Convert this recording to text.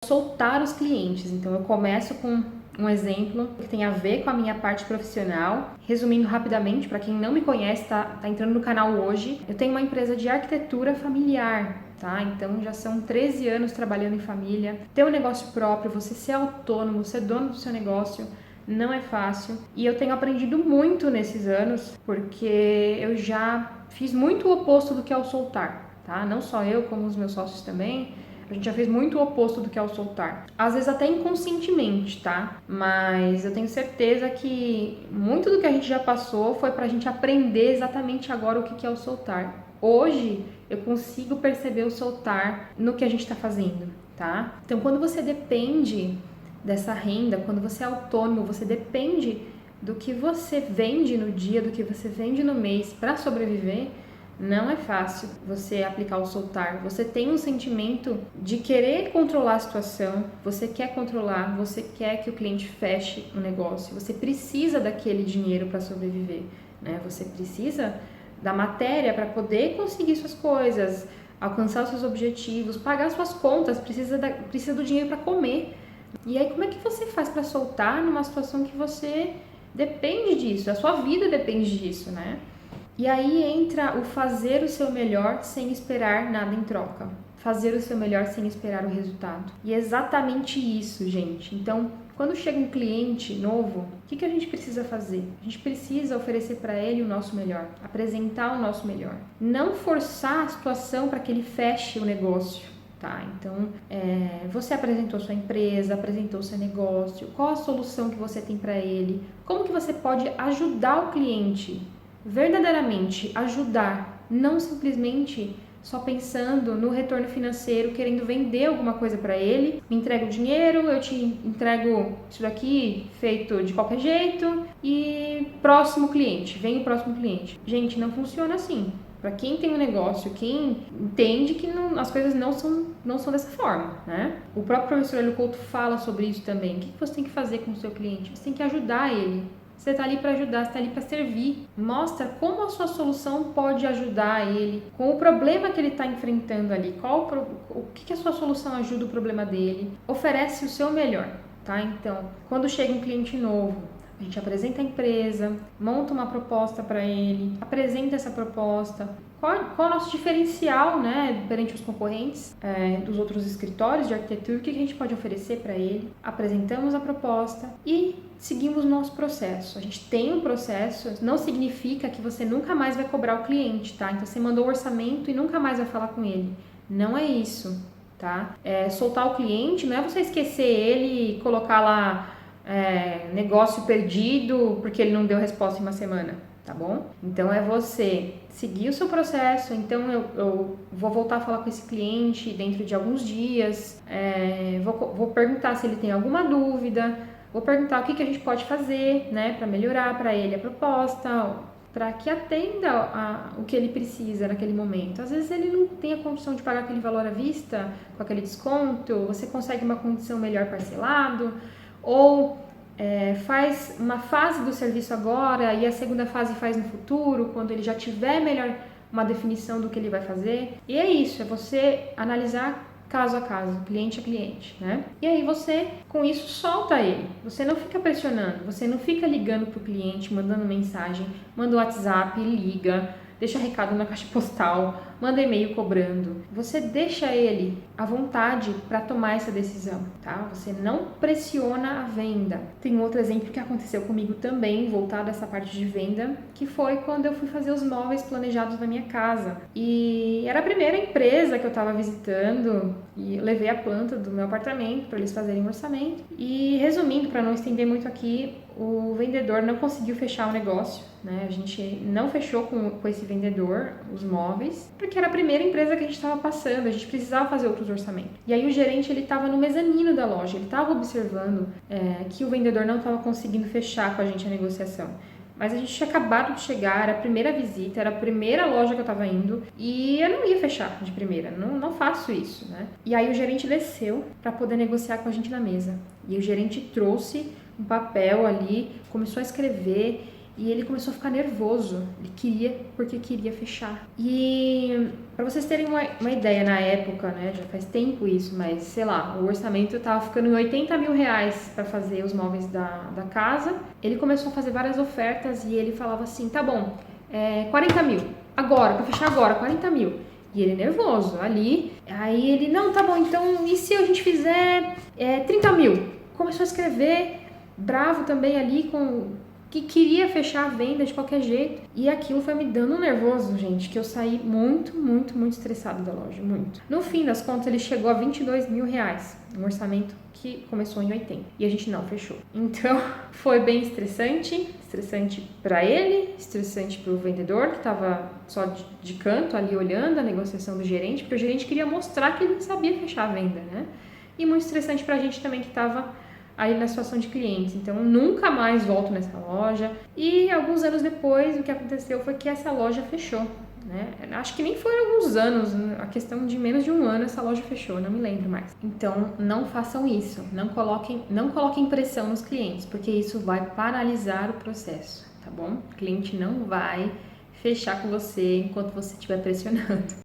soltar os clientes. Então eu começo com um exemplo que tem a ver com a minha parte profissional. Resumindo rapidamente, para quem não me conhece, tá entrando no canal hoje, eu tenho uma empresa de arquitetura familiar, tá? Então já são 13 anos trabalhando em família. Ter um negócio próprio, você ser autônomo, ser dono do seu negócio, não é fácil. E eu tenho aprendido muito nesses anos, porque eu já fiz muito o oposto do que é o soltar, tá? Não só eu, como os meus sócios também. A gente já fez muito o oposto do que é o soltar. Às vezes até inconscientemente, tá? Mas eu tenho certeza que muito do que a gente já passou foi pra gente aprender exatamente agora o que é o soltar. Hoje eu consigo perceber o soltar no que a gente tá fazendo, tá? Então quando você depende dessa renda, quando você é autônomo, você depende do que você vende no dia, do que você vende no mês para sobreviver. Não é fácil você aplicar o soltar. Você tem um sentimento de querer controlar a situação, você quer controlar, você quer que o cliente feche o negócio, você precisa daquele dinheiro para sobreviver, né? Você precisa da matéria para poder conseguir suas coisas, alcançar os seus objetivos, pagar suas contas, precisa do dinheiro para comer. E aí como é que você faz para soltar numa situação que você depende disso, a sua vida depende disso, né? E aí entra o fazer o seu melhor sem esperar nada em troca. Fazer o seu melhor sem esperar o resultado. E é exatamente isso, gente. Então, quando chega um cliente novo, o que a gente precisa fazer? A gente precisa oferecer para ele o nosso melhor, apresentar o nosso melhor. Não forçar a situação para que ele feche o negócio. Tá, então você apresentou sua empresa, apresentou seu negócio, qual a solução que você tem para ele, como que você pode ajudar o cliente, verdadeiramente ajudar, não simplesmente só pensando no retorno financeiro, querendo vender alguma coisa para ele, me entrega o dinheiro, eu te entrego isso daqui feito de qualquer jeito e próximo cliente, vem o próximo cliente. Gente, não funciona assim. Para quem tem um negócio, quem entende que as coisas não são dessa forma, né? O próprio professor Hélio Couto fala sobre isso também. O que você tem que fazer com o seu cliente? Você tem que ajudar ele. Você está ali para ajudar, você está ali para servir. Mostra como a sua solução pode ajudar ele com o problema que ele está enfrentando ali. O que a sua solução ajuda o problema dele. Oferece o seu melhor, tá? Então, quando chega um cliente novo, a gente apresenta a empresa, monta uma proposta para ele, apresenta essa proposta. Qual é o nosso diferencial, né, perante os concorrentes dos outros escritórios de arquitetura? O que a gente pode oferecer para ele? Apresentamos a proposta e seguimos o nosso processo. A gente tem um processo, não significa que você nunca mais vai cobrar o cliente, tá? Então você mandou o orçamento e nunca mais vai falar com ele. Não é isso, tá? Soltar o cliente não é você esquecer ele e colocar lá negócio perdido porque ele não deu resposta em uma semana, tá bom? Então é você seguir o seu processo. Então eu vou voltar a falar com esse cliente dentro de alguns dias, vou perguntar se ele tem alguma dúvida, vou perguntar o que a gente pode fazer, né, para melhorar para ele a proposta, para que atenda o que ele precisa naquele momento. Às vezes ele não tem a condição de pagar aquele valor à vista com aquele desconto, você consegue uma condição melhor parcelado, ou faz uma fase do serviço agora e a segunda fase faz no futuro, quando ele já tiver melhor uma definição do que ele vai fazer. E é isso, é você analisar caso a caso, cliente a cliente, né? E aí você, com isso, solta ele. Você não fica pressionando, você não fica ligando pro cliente, mandando mensagem, manda o WhatsApp, liga, deixa recado na caixa postal, manda e-mail cobrando. Você deixa ele à vontade para tomar essa decisão, tá? Você não pressiona a venda. Tem outro exemplo que aconteceu comigo também, voltado a essa parte de venda, que foi quando eu fui fazer os móveis planejados na minha casa. E era a primeira empresa que eu estava visitando e eu levei a planta do meu apartamento para eles fazerem um orçamento. E resumindo, para não estender muito aqui, o vendedor não conseguiu fechar o negócio, né? A gente não fechou com esse vendedor os móveis, porque era a primeira empresa que a gente estava passando, a gente precisava fazer outros orçamentos. E aí o gerente, ele estava no mezanino da loja, ele estava observando que o vendedor não estava conseguindo fechar com a gente a negociação. Mas a gente tinha acabado de chegar, era a primeira visita, era a primeira loja que eu estava indo e eu não ia fechar de primeira, não faço isso, né? E aí o gerente desceu para poder negociar com a gente na mesa. E o gerente trouxe um papel ali, começou a escrever e ele começou a ficar nervoso. Ele queria, porque queria fechar. E para vocês terem uma ideia, na época, né, já faz tempo isso, mas sei lá, o orçamento tava ficando em 80 mil reais para fazer os móveis da casa. Ele começou a fazer várias ofertas e ele falava assim, tá bom, 40 mil, agora, para fechar agora, 40 mil. E ele nervoso ali, aí ele, não, tá bom, então e se a gente fizer 30 mil? Começou a escrever, bravo também ali, que queria fechar a venda de qualquer jeito. E aquilo foi me dando um nervoso, gente, que eu saí muito, muito, muito estressada da loja, muito. No fim das contas, ele chegou a 22 mil reais, um orçamento que começou em 80. E a gente não fechou. Então, foi bem estressante para ele, estressante para o vendedor, que estava só de canto ali olhando a negociação do gerente, porque o gerente queria mostrar que ele sabia fechar a venda, né? E muito estressante para a gente também, que estava aí na situação de clientes. Então, eu nunca mais volto nessa loja. E alguns anos depois, o que aconteceu foi que essa loja fechou, né? Acho que nem foram alguns anos, a questão de menos de um ano essa loja fechou, não me lembro mais. Então, não façam isso, não coloquem pressão nos clientes, porque isso vai paralisar o processo, tá bom? O cliente não vai fechar com você enquanto você estiver pressionando.